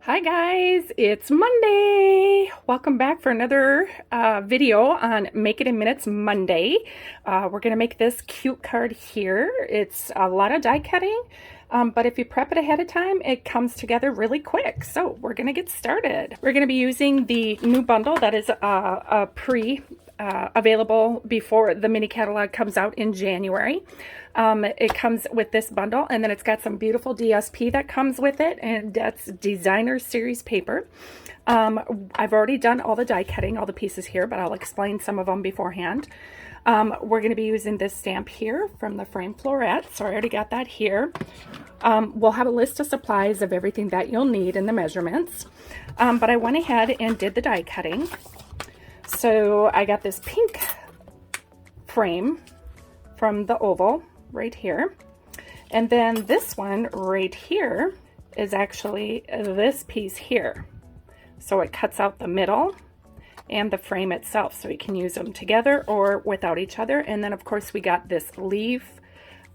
Hi guys, it's Monday. Welcome back for another video on Make It in Minutes Monday. We're going to make this cute card here. It's a lot of die cutting, but if you prep it ahead of time, it comes together really quick. So we're going to get started. We're going to be using the new bundle that is available before the mini catalog comes out in January. It comes with this bundle, and then it's got some beautiful DSP that comes with it, and that's designer series paper. I've already done all the die cutting, all the pieces here, but I'll explain some of them beforehand. We're going to be using this stamp here from the frame Florets, so I already got that here. We'll have a list of supplies of everything that you'll need and the measurements, but I went ahead and did the die cutting. So I got this pink frame from the oval right here, and then this one right here is actually this piece here. So it cuts out the middle and the frame itself, so you can use them together or without each other. And then of course we got this leaf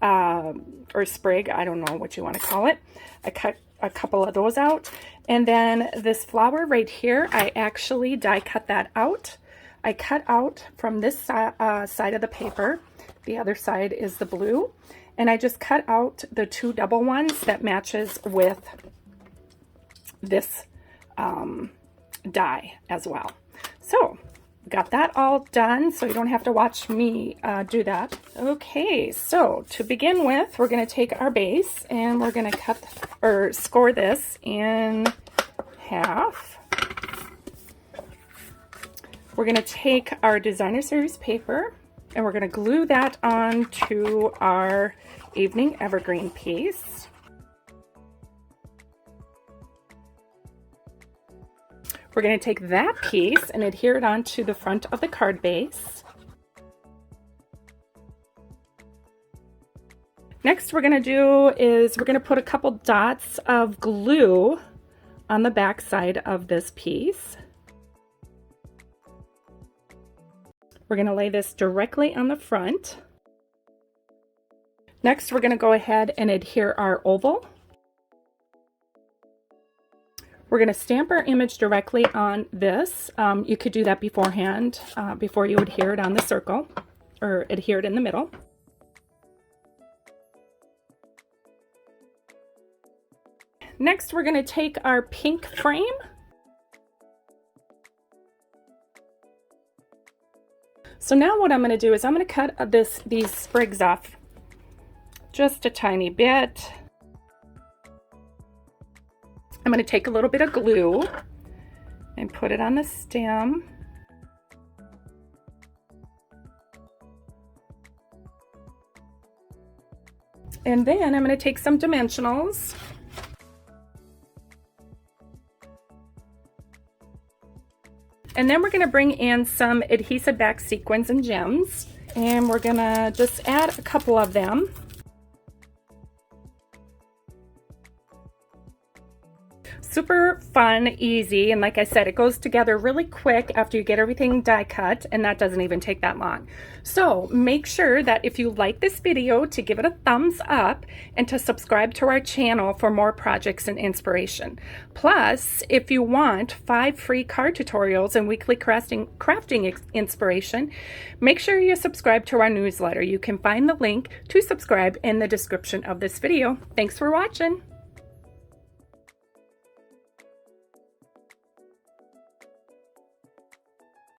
or sprig, I don't know what you want to call it. I cut a couple of those out, and then this flower right here, I actually die cut that out. I cut out from this side of the paper. The other side is the blue, and I just cut out the two double ones that matches with this die as well. So got that all done, so you don't have to watch me do that. Okay, so to begin with, we're going to take our base and we're going to cut or score this in half. We're going to take our designer series paper and we're going to glue that onto our evening evergreen piece. We're going to take that piece and adhere it onto the front of the card base. Next we're going to do is we're going to put a couple dots of glue on the back side of this piece. We're going to lay this directly on the front. Next, we're going to go ahead and adhere our oval. We're going to stamp our image directly on this. You could do that beforehand, before you adhere it on the circle, or adhere it in the middle. Next, we're going to take our pink frame. So now what I'm going to do is I'm going to cut these sprigs off just a tiny bit. I'm going to take a little bit of glue and put it on the stem. And then I'm going to take some dimensionals. And then we're going to bring in some adhesive back sequins and gems, and we're going to just add a couple of them. Super fun, easy, and like I said, it goes together really quick after you get everything die cut, and that doesn't even take that long. So make sure that if you like this video to give it a thumbs up and to subscribe to our channel for more projects and inspiration. Plus, if you want 5 free card tutorials and weekly crafting inspiration, make sure you subscribe to our newsletter. You can find the link to subscribe in the description of this video. Thanks for watching.